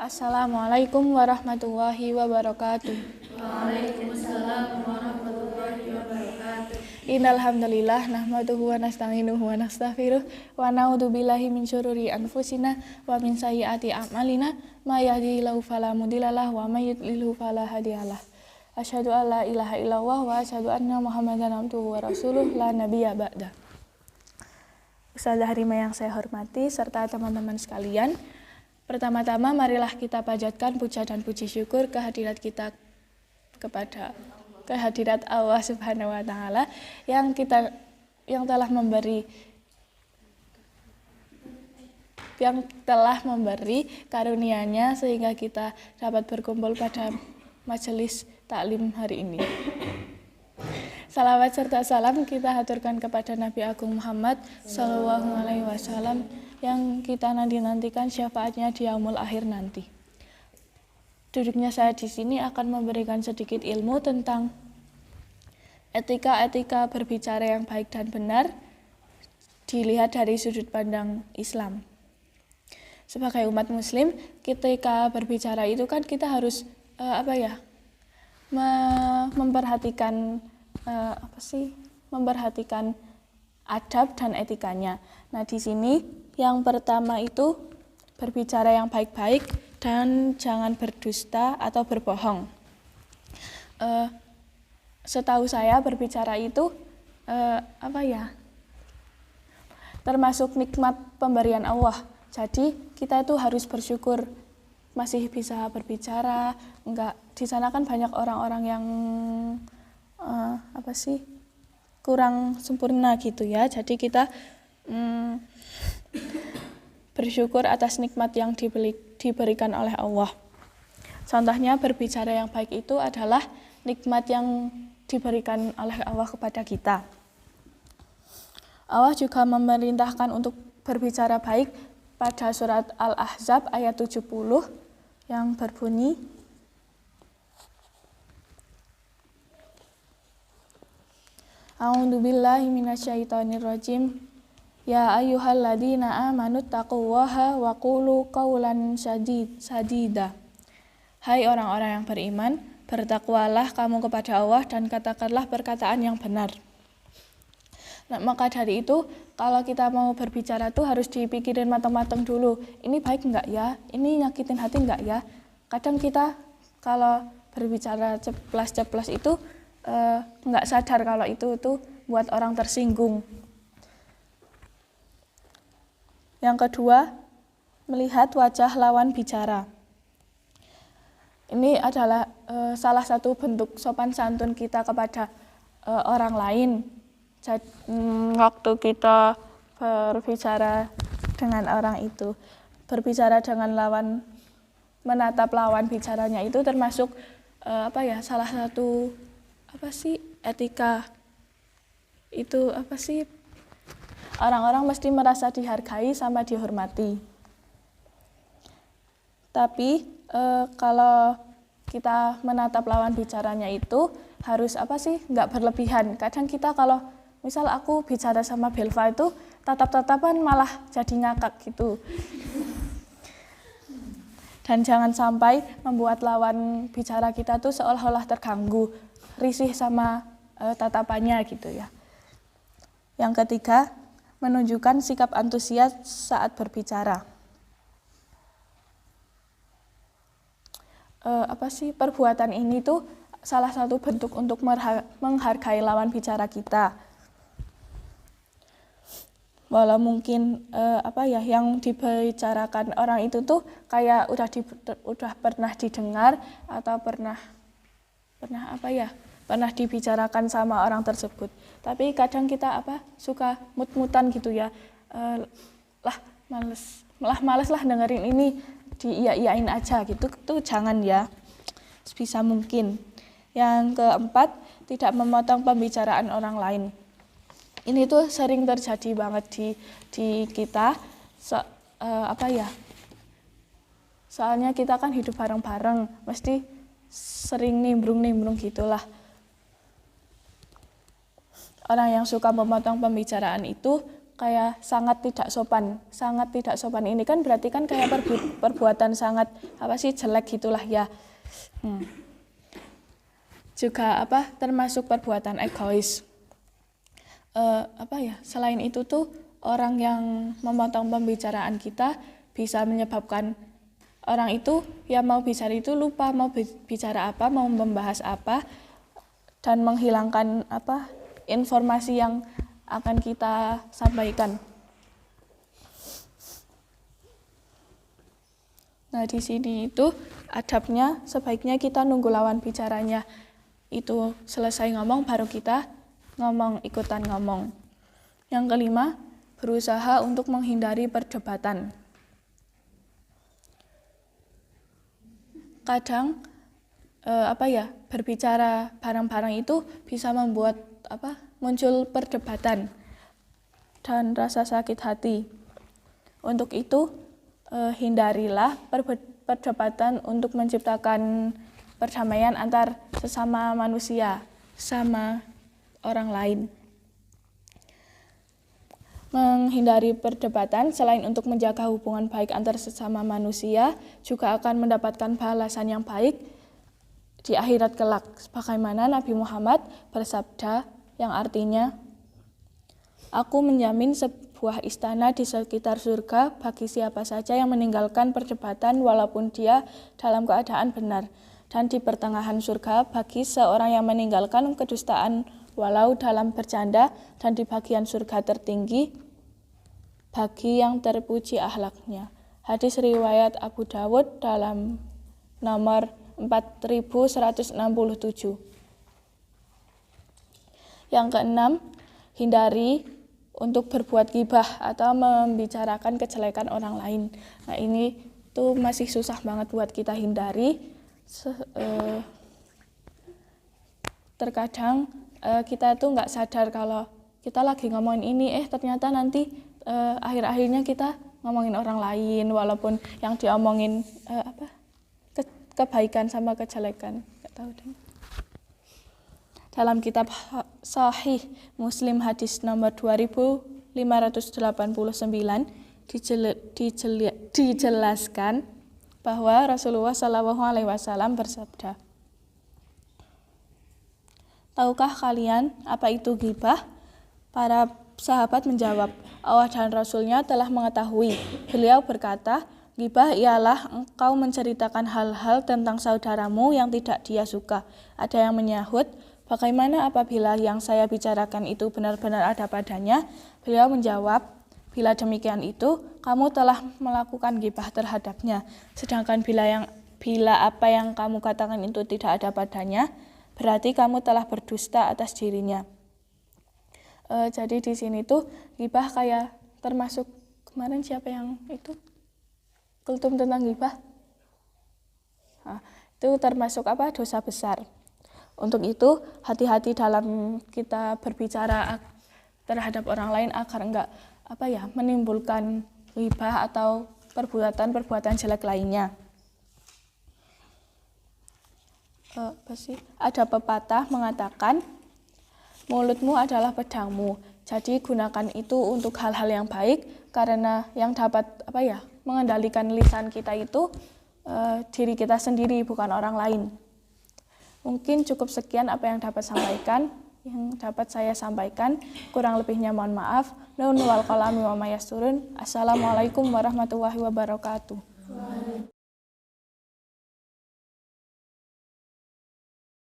Assalamualaikum warahmatullahi wabarakatuh. Waalaikumsalam warahmatullahi wabarakatuh. Innal hamdalillah nahmaduhu wa nasta'inuhu wa nastaghfiruh wa na'udzubillahi min syururi anfusina wa min sayyiati a'malina may yahdihillahu fala mudhillalah wa may yudlilhu fala hadiyalah. Asyhadu an la ilaha illallah wa asyhadu anna Muhammadan abduhu wa rasuluh la nabiyya ba'da. Ustazah Harimah yang saya hormati serta teman-teman sekalian, pertama-tama marilah kita panjatkan puja dan puji syukur kehadirat kita kepada kehadirat Allah Subhanahu wa taala yang telah memberi karunia-Nya sehingga kita dapat berkumpul pada majelis taklim hari ini. Salawat serta salam kita haturkan kepada Nabi Agung Muhammad sallallahu alaihi wasallam yang kita nantikan syafaatnya di yaumul akhir nanti. Duduknya saya di sini akan memberikan sedikit ilmu tentang etika berbicara yang baik dan benar dilihat dari sudut pandang Islam. Sebagai umat muslim, ketika berbicara itu kan kita harus memperhatikan adab dan etikanya. Nah, di sini yang pertama itu berbicara yang baik-baik dan jangan berdusta atau berbohong. Setahu saya berbicara itu termasuk nikmat pemberian Allah. Jadi kita itu harus bersyukur masih bisa berbicara. Enggak, di sana kan banyak orang-orang yang kurang sempurna gitu ya. Jadi kita bersyukur atas nikmat yang diberikan oleh Allah. Contohnya berbicara yang baik itu adalah nikmat yang diberikan oleh Allah kepada kita. Allah juga memerintahkan untuk berbicara baik pada surat Al-Ahzab ayat 70 yang berbunyi, A'udzubillahi minasyaitonirrajim. Ya ayyuhalladzina amanu taqullaha wa qulu qawlan sadida. Hai orang-orang yang beriman, bertakwalah kamu kepada Allah dan katakanlah perkataan yang benar. Nah, maka dari itu, kalau kita mau berbicara tuh harus dipikirin matang-matang dulu. Ini baik enggak ya? Ini nyakitin hati enggak ya? Kadang kita kalau berbicara ceplas-ceplos itu enggak sadar kalau itu buat orang tersinggung. Yang kedua, melihat wajah lawan bicara. Ini adalah salah satu bentuk sopan santun kita kepada orang lain. Jadi, waktu kita berbicara dengan orang itu, berbicara dengan lawan, menatap lawan bicaranya itu termasuk salah satu etika. Itu orang-orang mesti merasa dihargai sama dihormati. Tapi kalau kita menatap lawan bicaranya itu harus nggak berlebihan. Kadang kita kalau misal aku bicara sama Belva itu tatap-tatapan malah jadi ngakak gitu. Dan jangan sampai membuat lawan bicara kita tuh seolah-olah terganggu, risih sama tatapannya gitu ya. Yang ketiga, menunjukkan sikap antusias saat berbicara. Perbuatan ini tuh salah satu bentuk untuk menghargai lawan bicara kita. Walau mungkin yang dibicarakan orang itu tuh kayak udah pernah didengar atau pernah dibicarakan sama orang tersebut. Tapi kadang kita suka mut-mutan gitu ya. Males lah dengerin ini, diiyain aja gitu. Tuh jangan ya. Sebisa mungkin. Yang keempat, tidak memotong pembicaraan orang lain. Ini tuh sering terjadi banget di kita. Soalnya kita kan hidup bareng-bareng, mesti sering nimbrung gitulah. Orang yang suka memotong pembicaraan itu kayak sangat tidak sopan. Sangat tidak sopan ini kan berarti kan kayak perbuatan sangat jelek gitulah ya. Juga termasuk perbuatan egois. Selain itu tuh orang yang memotong pembicaraan kita bisa menyebabkan orang itu yang mau bicara itu lupa mau bicara apa, mau membahas apa, dan menghilangkan informasi yang akan kita sampaikan. Nah, di sini itu adabnya sebaiknya kita nunggu lawan bicaranya itu selesai ngomong baru kita ikutan ngomong. Yang kelima, berusaha untuk menghindari perdebatan. Kadang berbicara bareng-bareng itu bisa membuat muncul perdebatan dan rasa sakit hati. Untuk itu hindarilah perdebatan untuk menciptakan perdamaian antar sesama manusia sama orang lain. Menghindari perdebatan selain untuk menjaga hubungan baik antar sesama manusia, juga akan mendapatkan balasan yang baik di akhirat kelak. Sebagaimana Nabi Muhammad bersabda yang artinya, "Aku menjamin sebuah istana di sekitar surga bagi siapa saja yang meninggalkan perdebatan walaupun dia dalam keadaan benar. Dan di pertengahan surga bagi seorang yang meninggalkan kedustaan walau dalam bercanda, dan di bagian surga tertinggi bagi yang terpuji akhlaknya." Hadis riwayat Abu Dawud dalam nomor 4167. Yang keenam, hindari untuk berbuat ghibah atau membicarakan kejelekan orang lain. Nah, ini tuh masih susah banget buat kita hindari. Terkadang kita tuh nggak sadar kalau kita lagi ngomongin ini, ternyata nanti akhir-akhirnya kita ngomongin orang lain, walaupun yang diomongin kebaikan sama kejelekan. Nggak tahu deh. Dalam kitab Sahih Muslim hadis nomor 2589 dijelaskan bahwa Rasulullah SAW bersabda, "Tahukah kalian apa itu ghibah?" Para sahabat menjawab, "Allah dan Rasulnya telah mengetahui." Beliau berkata, "Ghibah ialah engkau menceritakan hal-hal tentang saudaramu yang tidak dia suka." Ada yang menyahut, "Bagaimana apabila yang saya bicarakan itu benar-benar ada padanya?" Beliau menjawab, "Bila demikian itu, kamu telah melakukan ghibah terhadapnya. Sedangkan bila apa yang kamu katakan itu tidak ada padanya, berarti kamu telah berdusta atas dirinya." Jadi di sini tuh ghibah kayak termasuk kemarin siapa yang itu kultum tentang ghibah? Itu termasuk dosa besar. Untuk itu hati-hati dalam kita berbicara terhadap orang lain agar enggak menimbulkan ghibah atau perbuatan jelek lainnya. Ada pepatah mengatakan, "Mulutmu adalah pedangmu, jadi gunakan itu untuk hal-hal yang baik, karena yang dapat mengendalikan lisan kita itu diri kita sendiri, bukan orang lain." Mungkin cukup sekian apa yang dapat saya sampaikan. Kurang lebihnya mohon maaf. Nun wal qalami wa ma yasturun. Assalamualaikum warahmatullahi wabarakatuh.